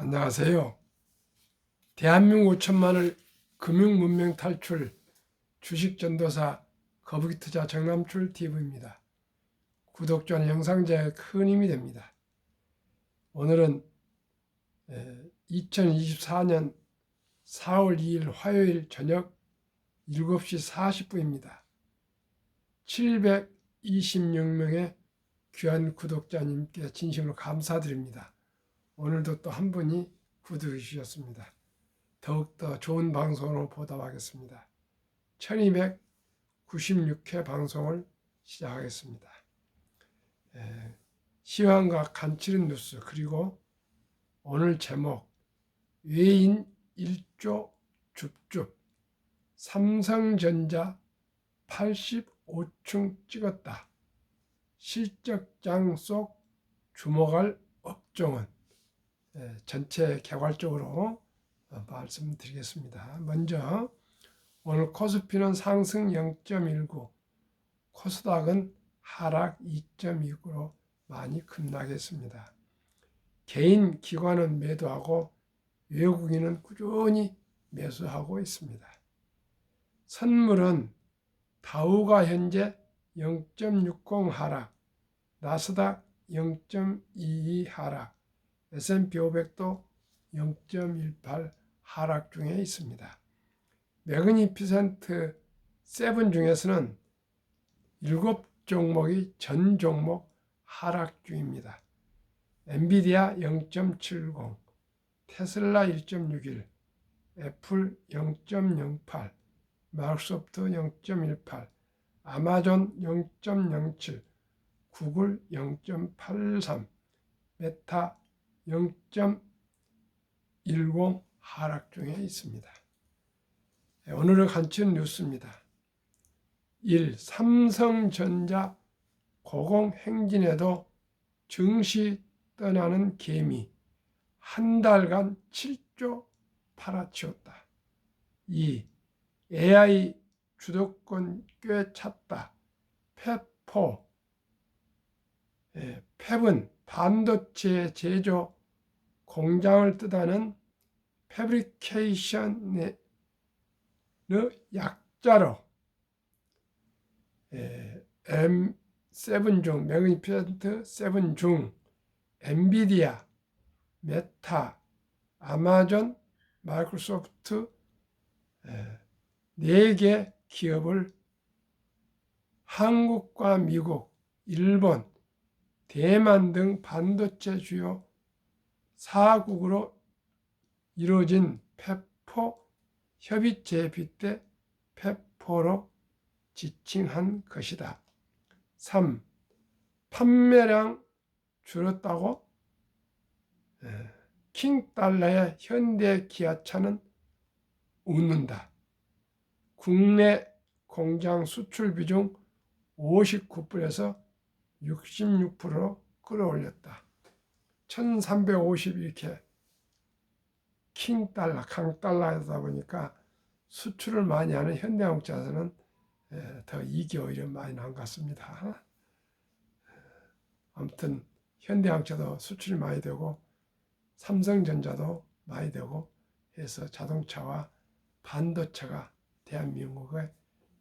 안녕하세요. 대한민국 5천만을 금융문명 탈출 주식전도사 거북이투자 정남출 TV입니다. 구독자는 영상제에 큰 힘이 됩니다. 오늘은 2024년 4월 2일 화요일 저녁 7시 40분입니다. 726명의 귀한 구독자님께 진심으로 감사드립니다. 오늘도 또 한 분이 구독해 주셨습니다. 더욱더 좋은 방송으로 보답하겠습니다. 1296회 방송을 시작하겠습니다. 시황과 간추린 뉴스, 그리고 오늘 제목 외인 1조 줍줍, 삼성전자 85층 찍었다. 실적장 속 주목할 업종은, 전체 개괄적으로 말씀드리겠습니다. 먼저 오늘 코스피는 상승 0.19, 코스닥은 하락 2.29로 많이 급락했습니다. 개인 기관은 매도하고 외국인은 꾸준히 매수하고 있습니다. 선물은 다우가 현재 0.60 하락, 나스닥 0.22 하락, S&P 500도 0.18 하락 중에 있습니다. 매그니피센트 7 중에서는 7종목이 전 종목 하락 중입니다. 엔비디아 0.70, 테슬라 1.61, 애플 0.08, 마이크로소프트 0.18, 아마존 0.07, 구글 0.83, 메타 0.10 하락 중에 있습니다. 오늘의 간추린 뉴스입니다. 1. 삼성전자 고공행진에도 증시 떠나는 개미, 한 달간 7조 팔아치웠다. 2. AI 주도권 꽤 찼다. 펩은 반도체 제조 공장을 뜻하는 패브리케이션의 약자로 M7 중, 매그니피센트 7 중 엔비디아, 메타, 아마존, 마이크로소프트 4개 기업을 한국과 미국, 일본, 대만 등 반도체 주요 4국으로 이루어진 펩포 협의 재비 때 펩포로 지칭한 것이다. 3. 판매량 줄었다고? 킹달러의 현대 기아차는 웃는다. 국내 공장 수출 비중 59%에서 66%로 끌어올렸다. 1350 이렇게 킹달러, 강달러다 보니까 수출을 많이 하는 현대자동차에서는 더 이익이 오히려 많이 난 것 같습니다. 아무튼 현대자동차도 수출이 많이 되고 삼성전자도 많이 되고 해서 자동차와 반도체가 대한민국의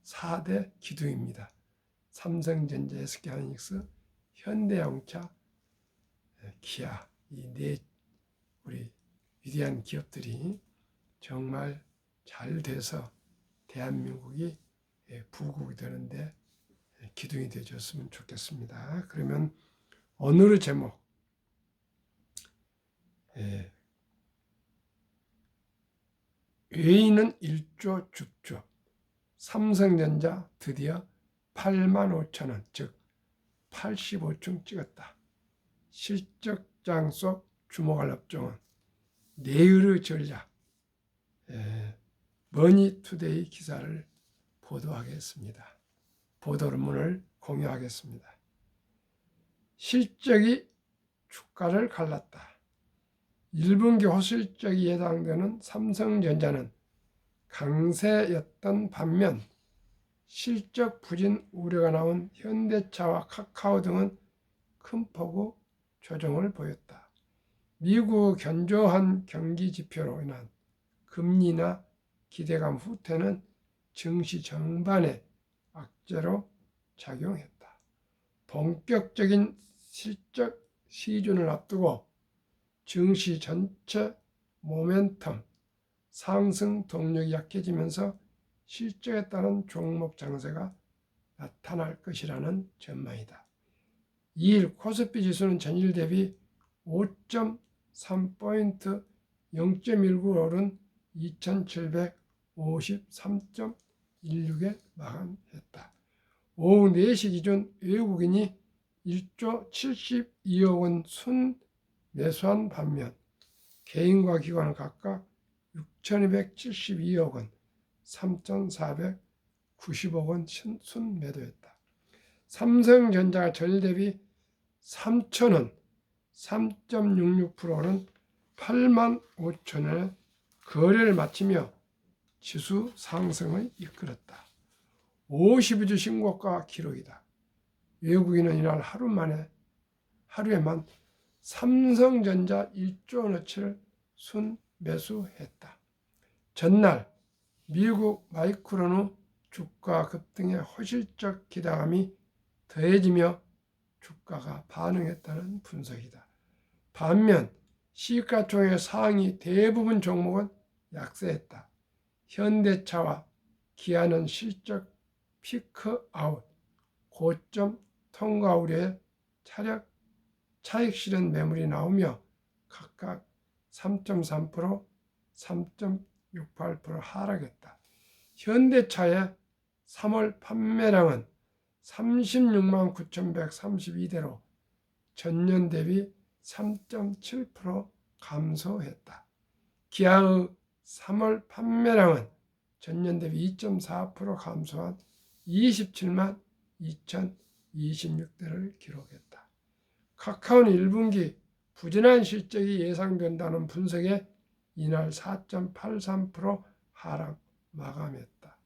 4대 기둥입니다. 삼성전자, SK하이닉스, 현대자동차, 기아, 이 네 우리 위대한 기업들이 정말 잘 돼서 대한민국이 부국이 되는데 기둥이 되어줬으면 좋겠습니다. 그러면 오늘의 제목, 외인은 1조 줍줍, 삼성전자 드디어 85,000원, 즉 85층 찍었다. 실적장 속 주목할 업종은 내일의 전략, 머니투데이 기사를 보도하겠습니다. 보도문을 공유하겠습니다. 실적이 주가를 갈랐다. 1분기 호실적이 예상되는 삼성전자는 강세였던 반면 실적 부진 우려가 나온 현대차와 카카오 등은 큰 폭의 조정을 보였다. 미국 견조한 경기 지표로 인한 금리나 기대감 후퇴는 증시 전반에 악재로 작용했다. 본격적인 실적 시즌을 앞두고 증시 전체 모멘텀 상승 동력이 약해지면서 실적에 따른 종목 장세가 나타날 것이라는 전망이다. 2일 코스피 지수는 전일 대비 5.3포인트 0.19 오른 2753.16에 마감했다. 오후 4시 기준 외국인이 1조 72억 원 순 매수한 반면 개인과 기관은 각각 6,272억 원, 3,490억 원 순 매도했다. 삼성전자가 전일 대비 3,000원, 3.66%는 8만 5천원에 거래를 마치며 지수 상승을 이끌었다. 52주 신고가 기록이다. 외국인은 이날 하루에만 삼성전자 1조 원어치를 순매수했다. 전날 미국 마이크로는 주가 급등에 호실적 기대감이 더해지며 주가가 반응했다는 분석이다. 반면 시가총액 상위 대부분 종목은 약세했다. 현대차와 기아는 실적 피크아웃, 고점 통과 우려에 차익 실현 매물이 나오며 각각 3.3%, 3.68% 하락했다. 현대차의 3월 판매량은 36만 9,132대로 전년 대비 3.7% 감소했다. 기아의 3월 판매량은 전년 대비 2.4% 감소한 27만 2,026대를 기록했다. 카카오는 1분기 부진한 실적이 예상된다는 분석에 이날 4.83% 하락 마감했다.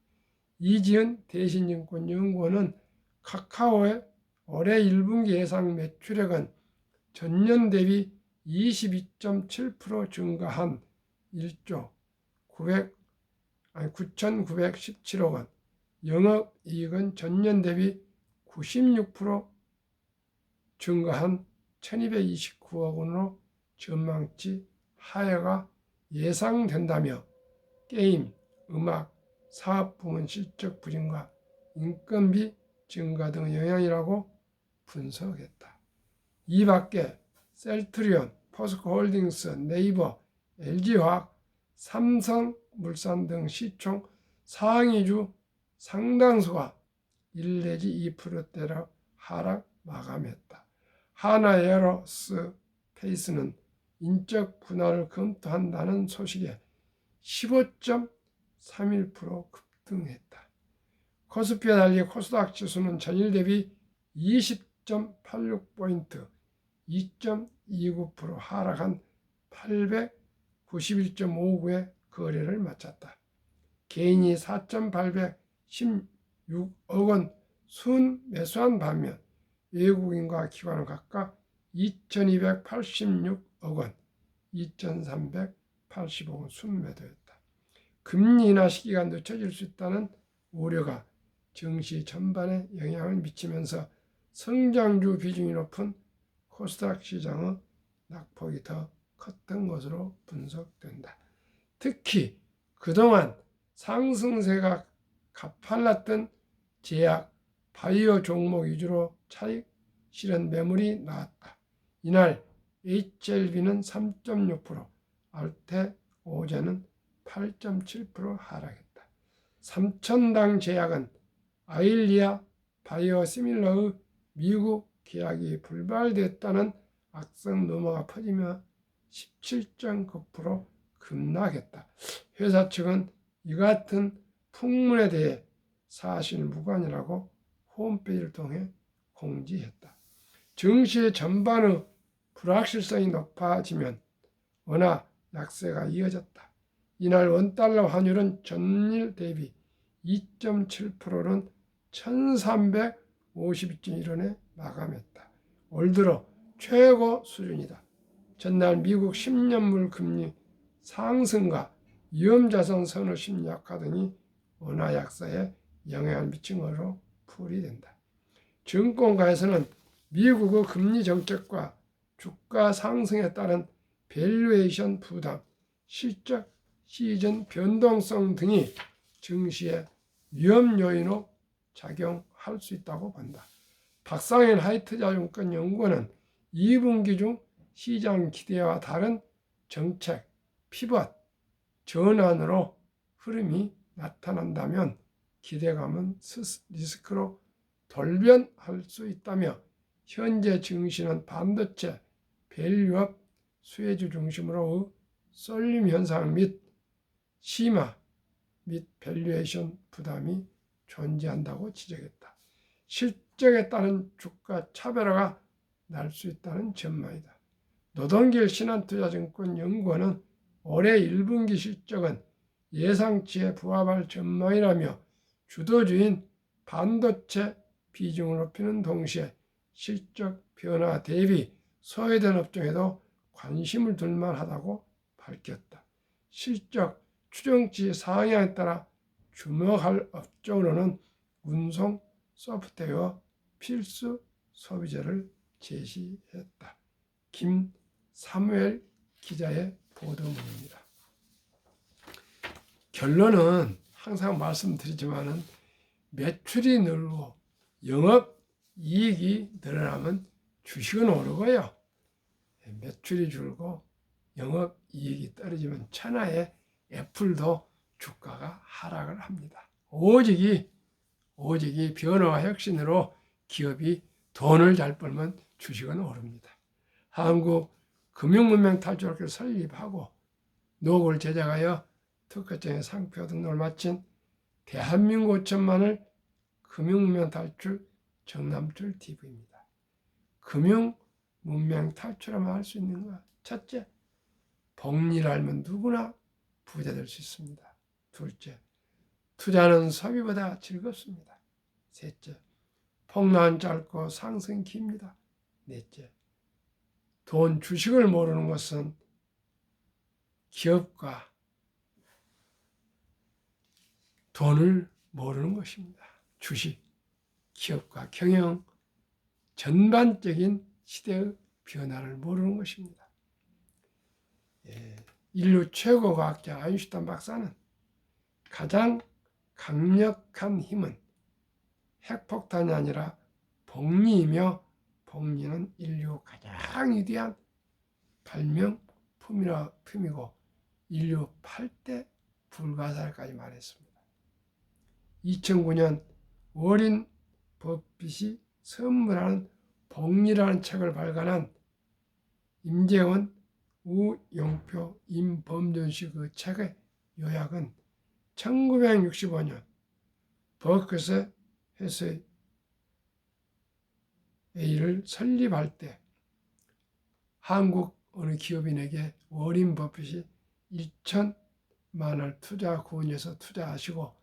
이지은 대신증권연구원은 카카오의 올해 1분기 예상 매출액은 전년 대비 22.7% 증가한 1조 9,917억 원, 영업이익은 전년 대비 96% 증가한 1,229억 원으로 전망치 하회가 예상된다며 게임, 음악, 사업부문 실적 부진과 인건비 증가 등의 영향이라고 분석했다. 이 밖에 셀트리온, 포스코홀딩스, 네이버, LG화학, 삼성물산 등 시총 상위주 상당수가 1 내지 2%대로 하락 마감했다. 하나에어로스페이스는 인적 분할을 검토한다는 소식에 15.31% 급등했다. 코스피와 달리 코스닥 지수는 전일 대비 20.86포인트 2.29% 하락한 891.59에 거래를 마쳤다. 개인이 4,816억 원 순 매수한 반면 외국인과 기관은 각각 2,286억 원, 2,380억 원 순 매도했다. 금리 인하 시기가 늦춰질 수 있다는 우려가 증시 전반에 영향을 미치면서 성장주 비중이 높은 코스닥 시장의 낙폭이 더 컸던 것으로 분석된다. 특히 그동안 상승세가 가팔랐던 제약, 바이오 종목 위주로 차익 실현 매물이 나왔다. 이날 HLB는 3.6%, 알테 오제는 8.7% 하락했다. 삼천당 제약은 아일리아 바이오시밀러의 미국 계약이 불발됐다는 악성 루머가 퍼지며 17.9% 급락했다. 회사 측은 이 같은 풍문에 대해 사실 무관이라고 홈페이지를 통해 공지했다. 증시 전반의 불확실성이 높아지면 원화 약세가 이어졌다. 이날 원달러 환율은 전일 대비 2.7%는 1352.1원에 마감했다. 올 들어 최고 수준이다. 전날 미국 10년물 금리 상승과 위험자산 선호 심리학화 등이 원화 약세에 영향을 미친 것으로 풀이된다. 증권가에서는 미국의 금리 정책과 주가 상승에 따른 밸류에이션 부담, 실적 시즌 변동성 등이 증시의 위험 요인으로 작용할 수 있다고 본다. 박상현 하이트자증권 연구원은 2분기 중 시장 기대와 다른 정책, 피벗, 전환으로 흐름이 나타난다면 기대감은 리스크로 돌변할 수 있다며 현재 증시는 반도체, 밸류업, 수혜주 중심으로의 쏠림 현상 및 심화 및 밸류에이션 부담이 존재한다고 지적했다. 실적에 따른 주가 차별화가 날 수 있다는 전망이다. 노동길 신한투자증권 연구원은 올해 1분기 실적은 예상치에 부합할 전망이라며 주도주인 반도체 비중을 높이는 동시에 실적 변화 대비 소외된 업종에도 관심을 둘 만하다고 밝혔다. 실적 추정치 상향에 따라 주목할 업종으로는 운송, 소프트웨어, 필수 소비재를 제시했다. 김사무엘 기자의 보도문입니다. 결론은 항상 말씀드리지만은 매출이 늘고 영업이익이 늘어나면 주식은 오르고요. 매출이 줄고 영업이익이 떨어지면 천하의 애플도 주가가 하락을 합니다. 오직이 변화와 혁신으로 기업이 돈을 잘 벌면 주식은 오릅니다. 한국 금융문명 탈출학교를 설립하고 노고를 제작하여 특허증의 상표 등록을 마친 대한민국 5천만을 금융문명 탈출 정남출 TV입니다. 금융문명 탈출하면 할 수 있는 것. 첫째, 복리를 알면 누구나 부자 될 수 있습니다. 둘째, 투자는 소비보다 즐겁습니다. 셋째, 폭락은 짧고 상승 깁니다. 넷째, 돈 주식을 모르는 것은 기업과 돈을 모르는 것입니다. 주식, 기업과 경영, 전반적인 시대의 변화를 모르는 것입니다. 인류 최고 과학자 아인슈타인 박사는 가장 강력한 힘은 핵폭탄이 아니라 복리이며 복리는 인류 가장 위대한 발명품이고 인류 8대 불가사리까지 말했습니다. 2009년 워린 버핏이 선물하는 복리라는 책을 발간한 임재원, 우용표, 임범준씨 그 책의 요약은 1965년 버크셔 해서웨이를 설립할 때 한국 어느 기업인에게 워린 버핏이 1천만 원을 투자 구원해서 투자하시고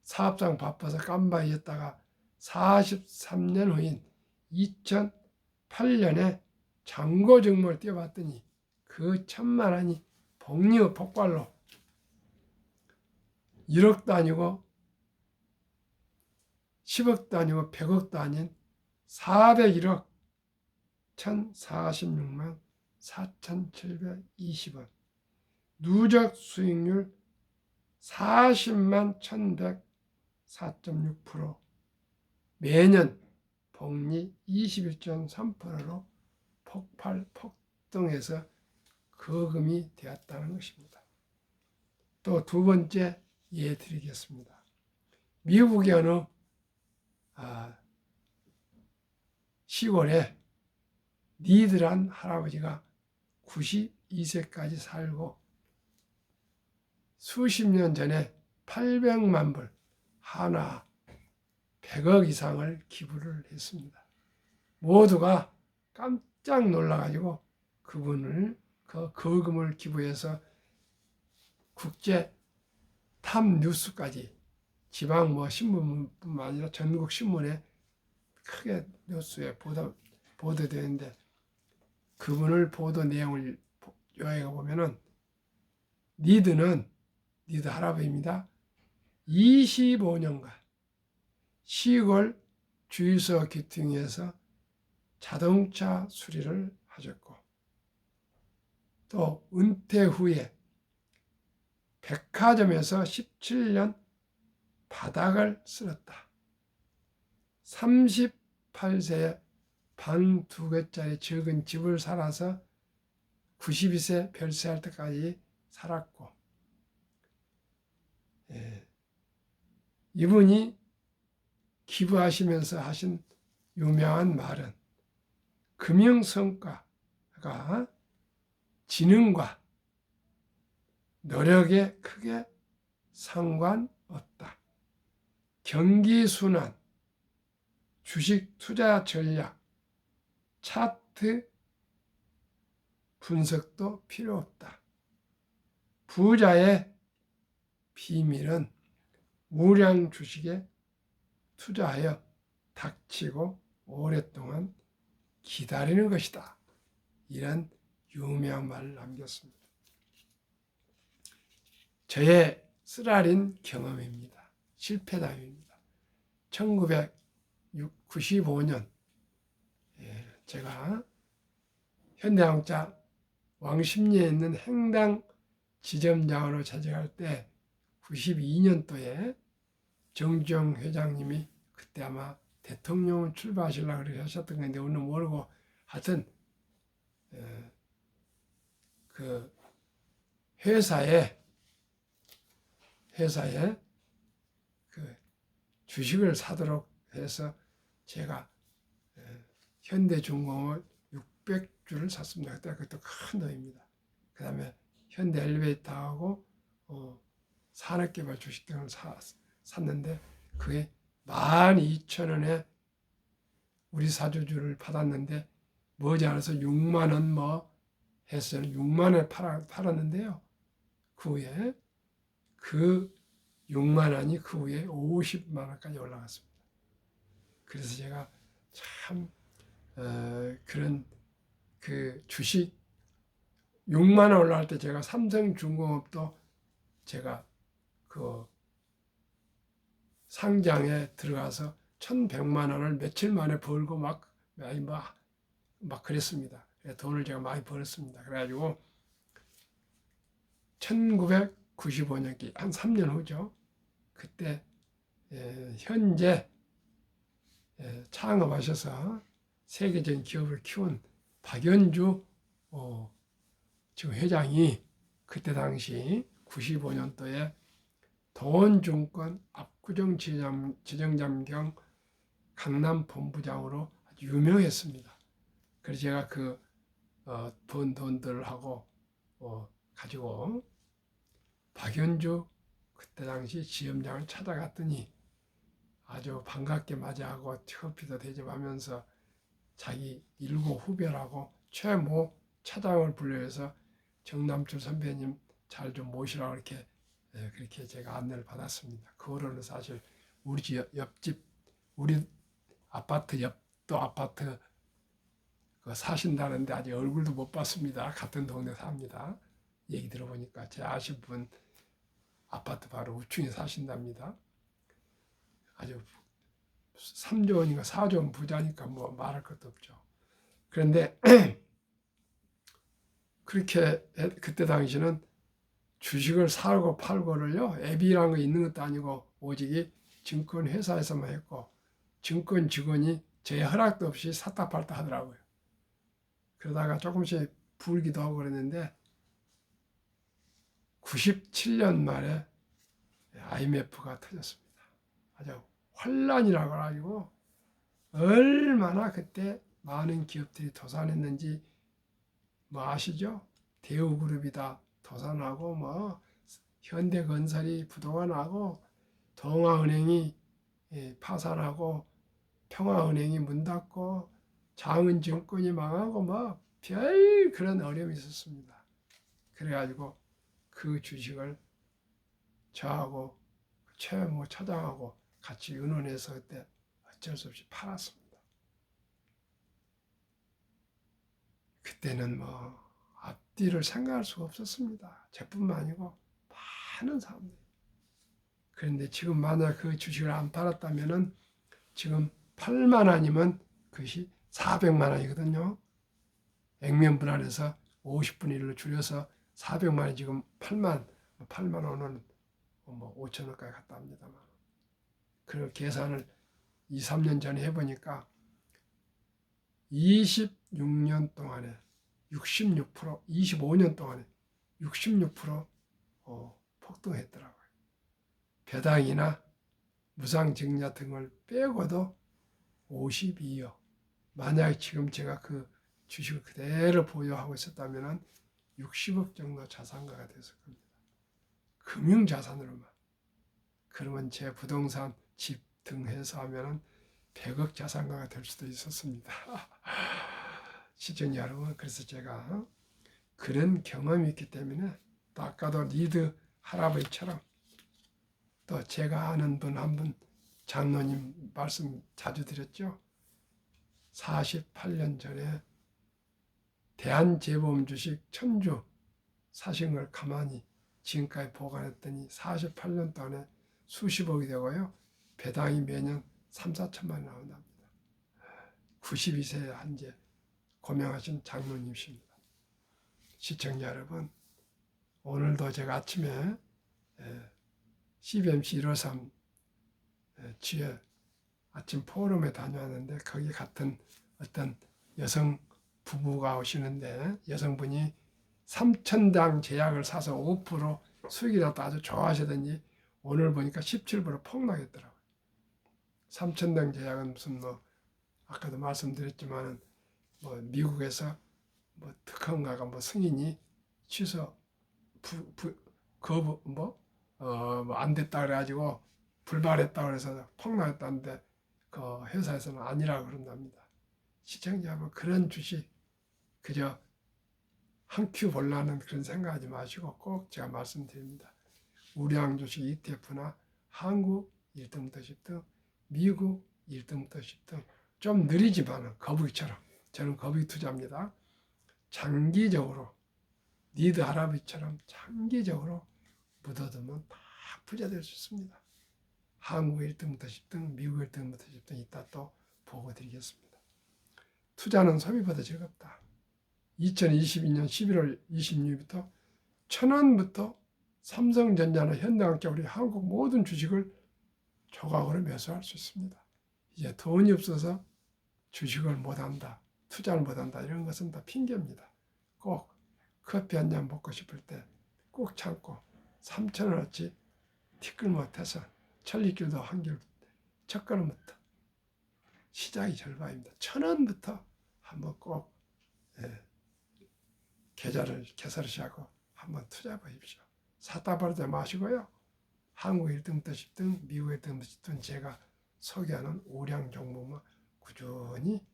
사업상 바빠서 깜박이었다가 43년 후인 2008년에 잔고증모를 띄워봤더니 그 1,000만 원이 복리의 폭발로 1억도 아니고 10억도 아니고 100억도 아닌 401억 1,046만 4,720원, 누적 수익률 40만 1,100 4.6%, 매년 복리 21.3%로 폭등해서 거금이 되었다는 것입니다. 또 두 번째 예해 드리겠습니다. 미국의 어느 시골에 니들한 할아버지가 92세까지 살고 수십 년 전에 800만 불, 하나 100억 이상을 기부를 했습니다. 모두가 깜짝 놀라가지고 그분을 그 거금을 기부해서 국제 탑 뉴스까지 지방 신문뿐만 아니라 전국 신문에 크게 뉴스에 보도되는데 그분을 보도 내용을 요약해 보면은 니드 할아버지입니다. 25년간 시골 주유소 기퉁에서 자동차 수리를 하셨고, 또 은퇴 후에 백화점에서 17년 바닥을 쓸었다. 38세에 방 2개짜리 적은 집을 살아서 92세 별세할 때까지 살았고, 이분이 기부하시면서 하신 유명한 말은 금융성과가 지능과 노력에 크게 상관없다. 경기순환, 주식 투자 전략, 차트 분석도 필요 없다. 부자의 비밀은 우량 주식에 투자하여 닥치고 오랫동안 기다리는 것이다. 이런 유명한 말을 남겼습니다. 저의 쓰라린 경험입니다. 실패담입니다. 1995년 제가 현대자동차 왕십리에 있는 행당 지점장으로 재직할 때 92년도에 정주영 회장님이 그때 아마 대통령을 출마하시려고 하셨던 건데 오늘 모르고 하여튼 그 회사에 그 주식을 사도록 해서 제가 현대중공을 600주를 샀습니다. 그때 그것도 큰 돈입니다. 그 다음에 현대 엘리베이터하고 산업개발 주식 등을 샀는데 그게 12,000원에 우리 사주주를 받았는데 머지않아서 6만 원 뭐 해서 6만 원에 팔았는데요. 그 후에 그 6만 원이 그 후에 50만 원까지 올라갔습니다. 그래서 제가 참 그런 그 주식 6만 원 올라갈 때 제가 삼성중공업도 제가 그 상장에 들어가서 1,100만 원을 며칠 만에 벌고 막 그랬습니다. 돈을 제가 많이 벌었습니다. 그래가지고 1995년 한 3년 후죠. 그때 현재 창업하셔서 세계적인 기업을 키운 박연주 지금 회장이 그때 당시 95년도에 동원증권 압구정 지점장 겸 강남 본부장으로 아주 유명했습니다. 그래서 제가 번 돈들하고 가지고 박연주 그때 당시 지점장을 찾아갔더니 아주 반갑게 맞이하고 커피도 대접하면서 자기 일고 후배라고 최모 차장을 불러서 정남철 선배님 잘 좀 모시라고 그렇게 제가 안내를 받았습니다. 그 후로는 사실 우리 집 옆집 우리 아파트 옆도 아파트 사신다는데 아직 얼굴도 못 봤습니다. 같은 동네 삽니다. 얘기 들어보니까 제 아신 분 아파트 바로 우측에 사신답니다. 아주 3조 원인가 4조 원 부자니까 뭐 말할 것도 없죠. 그런데 그렇게 그때 당시는 주식을 사고 팔고를요 앱이라는 거 있는 것도 아니고 오직 증권 회사에서만 했고 증권 직원이 제 허락도 없이 샀다 팔다 하더라고요. 그러다가 조금씩 불기도 하고 그랬는데 97년 말에 IMF가 터졌습니다. 아주 환란이라고 가지고 얼마나 그때 많은 기업들이 도산했는지 뭐 아시죠? 대우그룹이다 도산하고 뭐 현대건설이 부도가 동아은행이 파산하고 평화은행이 문 닫고 장은증권이 망하고 뭐 별 그런 어려움이 있었습니다. 그래가지고 그 주식을 저하고 최모 차장하고 같이 의논해서 그때 어쩔 수 없이 팔았습니다. 그때는 뭐 앞뒤를 생각할 수가 없었습니다. 저뿐만 아니고 많은 사람들이. 그런데 지금 만약 그 주식을 안 팔았다면은 지금 8만 원이면 그것이 400만 원이거든요. 액면분할해서 50분의 1로 줄여서 400만 원이 지금 8만 원은 뭐 5천 원까지 갔다 합니다만. 그 계산을 2, 3년 전에 해보니까 26년 동안에 66%, 25년 동안에 66% 폭등했더라고요. 배당이나 무상증자 등을 빼고도 52억. 만약 지금 제가 그 주식을 그대로 보유하고 있었다면 60억 정도 자산가가 됐을 겁니다. 금융자산으로만. 그러면 제 부동산, 집 등 해서 하면 100억 자산가가 될 수도 있었습니다. 시청자 여러분, 그래서 제가 그런 경험이 있기 때문에 또 아까도 리드 할아버지처럼 또 제가 아는 분 한 분 장로님 말씀 자주 드렸죠. 48년 전에 대한재보험 주식 1000주 사신 걸 가만히 지금까지 보관했더니 48년 동안에 수십억이 되고요. 배당이 매년 3, 4천만 원 나온답니다. 92세에 한제 고명하신 장로님이십니다. 시청자 여러분, 오늘도 제가 아침에 CBMC 153 지혜 아침 포럼에 다녀왔는데 거기 같은 어떤 여성 부부가 오시는데 여성분이 3,000당 제약을 사서 5% 수익이라도 아주 좋아하시더니 오늘 보니까 17% 폭락했더라고요. 3,000당 제약은 무슨 뭐 아까도 말씀드렸지만 뭐 미국에서 뭐 특허인가가 뭐 승인이 취소 거부 안 됐다 그래가지고 불발했다 그래서 폭락했다는데 그 회사에서는 아니라고 그런답니다. 시청자 여러분, 그런 주식 그저 한 큐 보려는 그런 생각하지 마시고 꼭 제가 말씀드립니다. 우량 주식 ETF나 한국 1등부터 10등, 미국 1등부터 10등, 좀 느리지만 거북이처럼, 저는 거북이 투자입니다. 장기적으로 리드 할아버지처럼 장기적으로 묻어두면 다 부자 될 수 있습니다. 한국 1등부터 10등, 미국 1등부터 10등 이따 또 보고 드리겠습니다. 투자는 소비보다 즐겁다. 2022년 11월 26일부터 1,000원부터 삼성전자나 현대한께 우리 한국 모든 주식을 조각으로 매수할 수 있습니다. 이제 돈이 없어서 주식을 못한다, 투자를 못한다 이런 것은 다 핑계입니다. 꼭 커피 한 잔 먹고 싶을 때 꼭 참고 3,000원어치 티끌 못해서 천리길도 한길 첫 걸음부터 시작이 절반입니다. 1,000원부터 한번 꼭 계좌를 개설하시고 한번 투자해 보십시오. 사다 버리지 마시고요. 한국 1등부터 10등, 미국 1등부터 10등 제가 소개하는 우량 종목만 꾸준히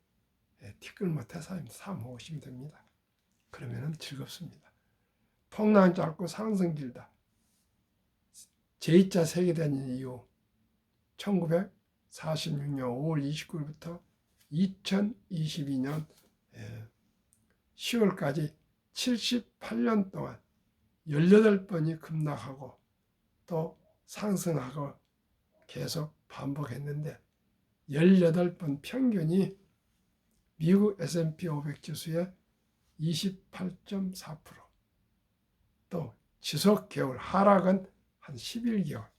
티끌 못해서 사 먹으시면 됩니다. 그러면 즐겁습니다. 폭락은 짧고 상승 길다. 제2차 세계대전 이후 1946년 5월 29일부터 2022년 10월까지 78년 동안 18번이 급락하고 또 상승하고 계속 반복했는데 18번 평균이 미국 S&P 500 지수의 28.4%, 또 지속 개월 하락은 한 11개월,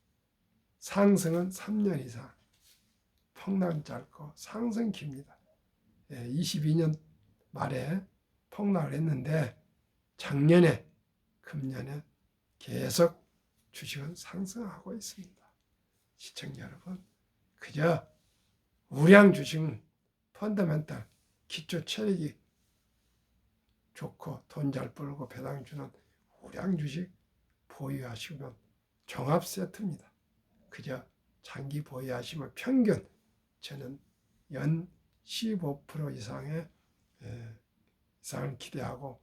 상승은 3년 이상, 폭락은 짧고 상승 깁니다. 22년 말에 폭락을 했는데 작년에, 금년에 계속 주식은 상승하고 있습니다. 시청자 여러분, 그저 우량 주식은 펀더멘탈, 기초 체력이 좋고 돈 잘 벌고 배당 주는 우량 주식 보유하시면 종합 세트입니다. 그저 장기 보유하시면 평균 저는 연 15% 이상의 이상을 기대하고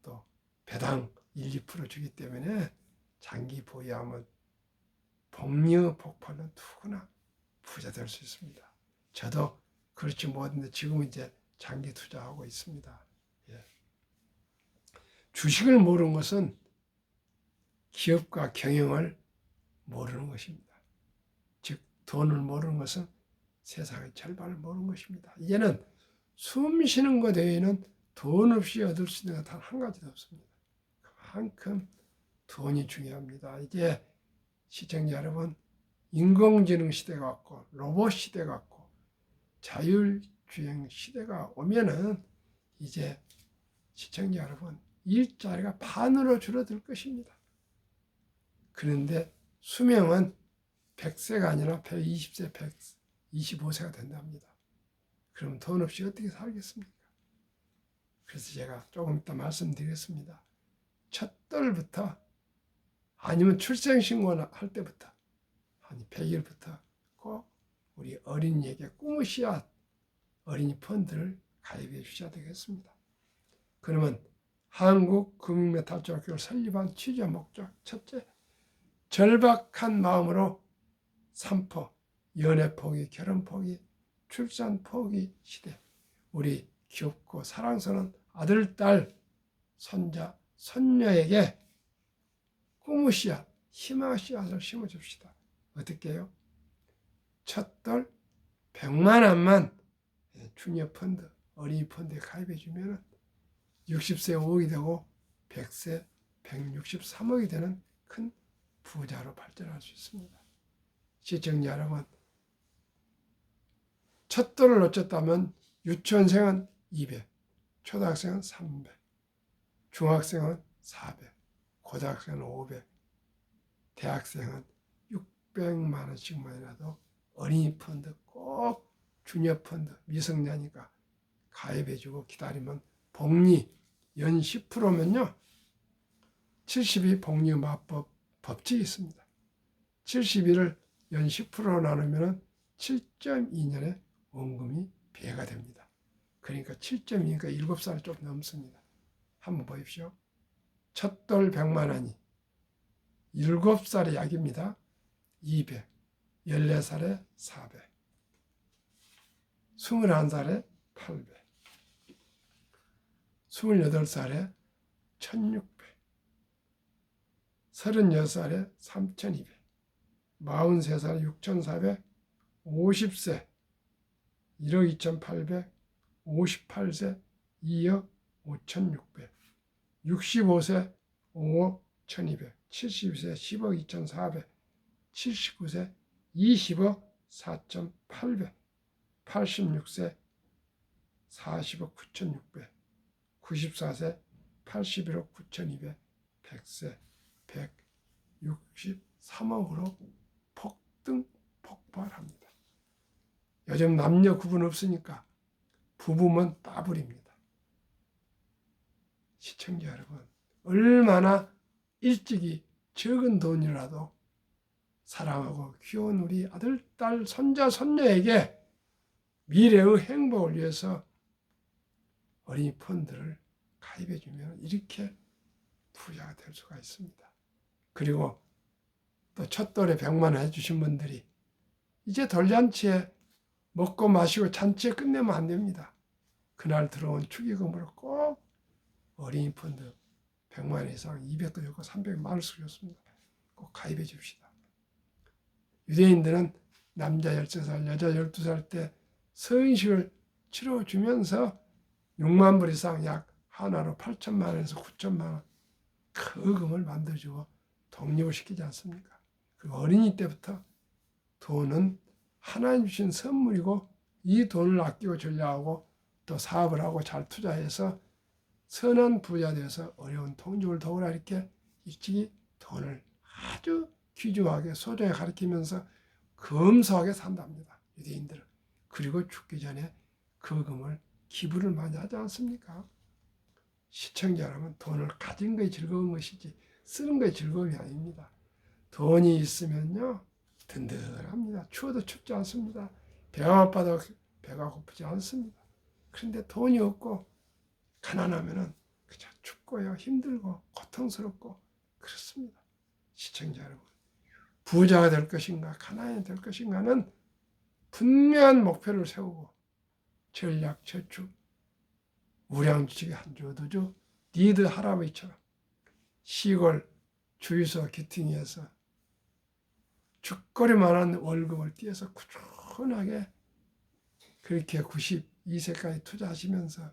또 배당 1, 2% 주기 때문에 장기 보유하면 복리의 복팔은 누구나 부자 될 수 있습니다. 저도 그렇지 못한데 지금 이제 장기 투자하고 있습니다. 예. 주식을 모르는 것은 기업과 경영을 모르는 것입니다. 즉 돈을 모르는 것은 세상의 절반을 모르는 것입니다. 이제는 숨 쉬는 것 외에는 돈 없이 얻을 수 있는 것 단 한 가지도 없습니다. 그만큼 돈이 중요합니다. 이제 시청자 여러분, 인공지능 시대가 왔고 로봇 시대가 왔고 자율주행 시대가 오면은 이제 시청자 여러분, 일자리가 반으로 줄어들 것입니다. 그런데 수명은 100세가 아니라 120세, 125세가 된답니다. 그럼 돈 없이 어떻게 살겠습니까? 그래서 제가 조금 이따 말씀드리겠습니다. 첫 달부터 아니면 출생신고를 할 때부터 한 100일부터 꼭 우리 어린이에게 꿈의 씨앗 어린이 펀드를 가입해 주셔야 되겠습니다. 그러면 한국금융메탈조합교를 설립한 취지와 목적, 첫째, 절박한 마음으로 산포, 연애 포기, 결혼 포기, 출산 포기 시대, 우리 귀엽고 사랑스러운 아들, 딸, 손자, 손녀에게 꿈의 씨앗, 희망의 씨앗을 심어줍시다. 어떻게 해요? 첫돌 100만 원만 주니어 펀드, 어린이 펀드에 가입해주면 60세 5억이 되고 100세 163억이 되는 큰 부자로 발전할 수 있습니다. 시청자 여러분, 첫 돌을 놓쳤다면 유치원생은 200, 초등학생은 300, 중학생은 400, 고등학생은 500, 대학생은 600만 원씩만이라도 어린이 펀드 꼭 주니어 펀드 미성년이니까 가입해주고 기다리면 복리 연 10%면요 70이 복리마법 법칙이 있습니다. 70일을 연 10%로 나누면 7.2년에 원금이 배가 됩니다. 그러니까 7.2니까 7살 좀 넘습니다. 한번 보십시오. 첫돌 100만 원이 7살의 약입니다. 200, 14살에 400, 21살에 800, 28살에 1600, 36살에 3200, 43살에 6400, 50세 1억 2800, 58세 2억 5600, 65세 5억 1200, 70세 10억 2400, 79세 20억 4800, 86세 40억 9600, 94세 81억 9200, 100세 163억으로 폭등 폭발합니다. 요즘 남녀 구분 없으니까 부부면 따블입니다. 시청자 여러분, 얼마나 일찍이 적은 돈이라도 사랑하고 귀여운 우리 아들, 딸, 손자, 손녀에게 미래의 행복을 위해서 어린이 펀드를 가입해주면 이렇게 부자가 될 수가 있습니다. 그리고 또 첫돌에 100만 원 해주신 분들이 이제 돌잔치에 먹고 마시고 잔치에 끝내면 안 됩니다. 그날 들어온 축의금으로 꼭 어린이 펀드 100만 원 이상 200도 좋고 300만 원 쓰겠습니다. 꼭 가입해 줍시다. 유대인들은 남자 13살, 여자 12살 때 서인식을 치러주면서 6만 불 이상 약 하나로 8천만 원에서 9천만 원 그 금을 만들어주고 독립을 시키지 않습니까? 그리고 어린이 때부터 돈은 하나님 주신 선물이고 이 돈을 아끼고 전략하고 또 사업을 하고 잘 투자해서 선한 부자 되어서 어려운 동족을 도우라 이렇게 일찍이 돈을 아주 귀중하게 소중하게 가르치면서 검소하게 산답니다. 유대인들은. 그리고 죽기 전에 그 금을 기부를 많이 하지 않습니까? 시청자 여러분, 돈을 가진 것이 즐거운 것이지 쓰는 것이 즐거움이 아닙니다. 돈이 있으면요 든든합니다. 추워도 춥지 않습니다. 배가 아파도 배가 고프지 않습니다. 그런데 돈이 없고 가난하면은 그저 춥고요 힘들고 고통스럽고 그렇습니다. 시청자 여러분, 부자가 될 것인가 가난이 될 것인가는 분명한 목표를 세우고 전략 저축 우량주식에 한 주, 두 주, 니드 할아버지처럼 시골 주유소 기퉁이에서 죽거리만한 월급을 떼어서 꾸준하게 그렇게 92세까지 투자하시면서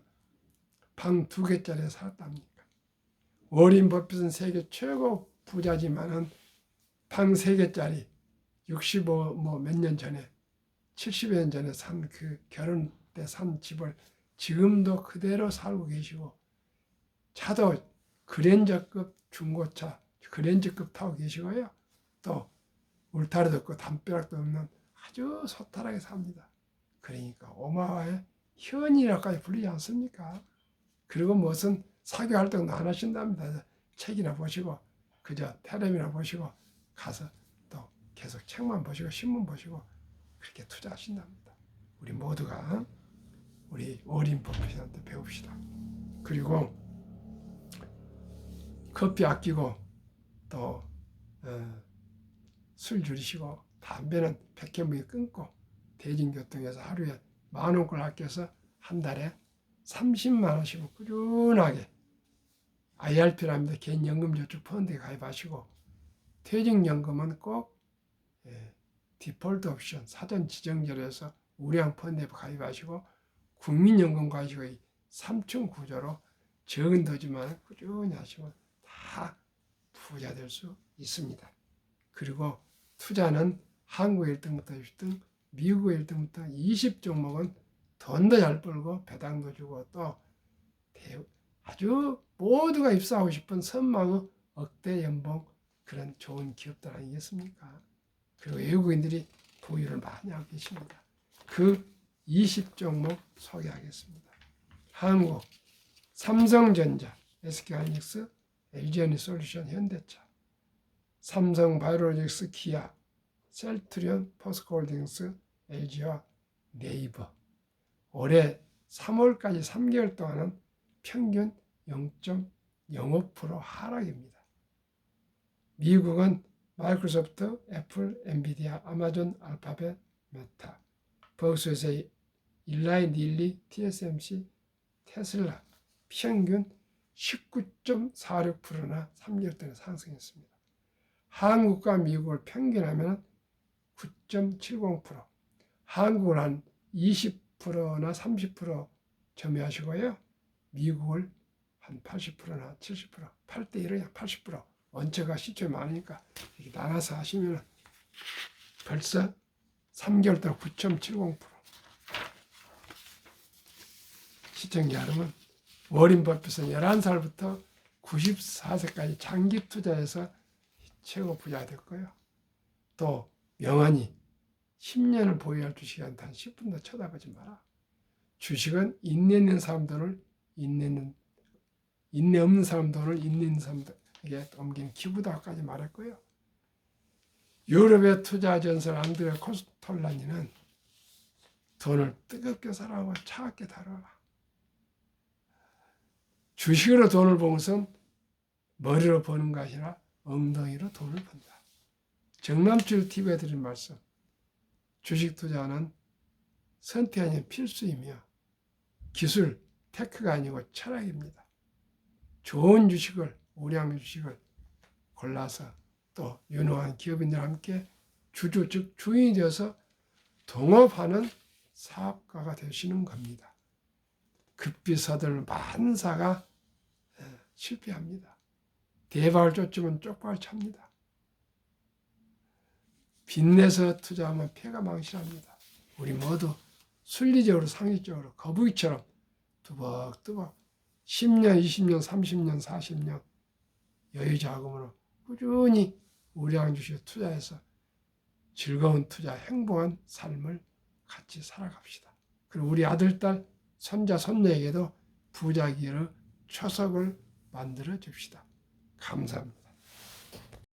방 2개짜리에 살았답니까? 워린 버핏은 세계 최고 부자지만은 방 3개짜리 65 몇 년 전에 70여 년 전에 산 그 결혼 때 산 집을 지금도 그대로 살고 계시고 차도 그랜저급 중고차 그랜저급 타고 계시고요. 또 울타리도 없고 담벼락도 없는 아주 소탈하게 삽니다. 그러니까 오마와의 현이라고까지 불리지 않습니까? 그리고 무슨 사교 활동도 안 하신답니다. 책이나 보시고 그저 텔레비나 보시고 가서 또 계속 책만 보시고 신문 보시고 그렇게 투자하신답니다. 우리 모두가 우리 워린 버핏한테 배웁시다. 그리고 커피 아끼고 또 술 줄이시고 담배는 백현무에 끊고 대중교통에서 하루에 10,000원꼴 아껴서 한 달에 30만 원씩은 꾸준하게 IRP랍니다. 개인연금저축 펀드에 가입하시고 퇴직연금은 꼭 디폴트 옵션 사전 지정제로 해서 우량 펀드에 가입하시고 국민연금 가지고 3층 구조로 적은 도지만 꾸준히 하시면 다 부자 될 수 있습니다. 그리고 투자는 한국 1등부터 10등, 미국 1등부터 20종목은 돈도 잘 벌고 배당도 주고 또 아주 모두가 입사하고 싶은 선망의 억대 연봉 그런 좋은 기업들 아니겠습니까? 그리고 외국인들이 보유를 많이 하고 계십니다. 그 20종목 소개하겠습니다. 한국 삼성전자, SK하이닉스, LG에너지솔루션, 현대차, 삼성바이오로직스, 기아, 셀트리온, 포스코홀딩스, LG와 네이버. 올해 3월까지 3개월 동안은 평균 0.05% 하락입니다. 미국은 마이크로소프트, 애플, 엔비디아, 아마존, 알파벳, 메타, 버크셔에서 일라이 닐리, TSMC, 테슬라 평균 19.46%나 3개월 동안 상승했습니다. 한국과 미국을 평균하면 9.70%, 한국을 한 20%나 30% 점유하시고요. 미국을 한 80%나 70%, 8대 1은 80%. 원체가 시초에 많으니까 이렇게 나눠서 하시면 벌써 3개월 동안 9.70%. 시청자 여러분, 워린 버핏은 11살부터 94세까지 장기 투자해서 최고 부자가 됐고요. 또 명언이 10년을 보유할 주식은 단 10분도 쳐다보지 마라. 주식은 인내 있는 사람 돈을 인내 없는 사람 돈을 인내 있는 사람에게 옮기는 기부다까지 말했고요. 유럽의 투자 전설 안드레 코스톨라니는 돈을 뜨겁게 사랑하고 차갑게 다뤄라. 주식으로 돈을 번 것은 머리로 버는 것이 아니라 엉덩이로 돈을 번다. 정남출 TV에 드린 말씀, 주식 투자는 선택이 아닌 필수이며 기술, 테크가 아니고 철학입니다. 좋은 주식을, 우량 주식을 골라서 또 유능한 기업인들과 함께 주주, 즉 주인이 되어서 동업하는 사업가가 되시는 겁니다. 급비 서들 만사가 실패합니다. 대박을 쫓으면 쪽박을 찹니다. 빚내서 투자하면 폐가 망신합니다. 우리 모두 순리적으로 상식적으로 거북이처럼 뚜벅뚜벅 10년, 20년, 30년, 40년 여유 자금으로 꾸준히 우량 주식에 투자해서 즐거운 투자, 행복한 삶을 같이 살아갑시다. 그리고 우리 아들, 딸, 손자, 손녀에게도 부자 기회의 초석을 만들어 줍시다. 감사합니다.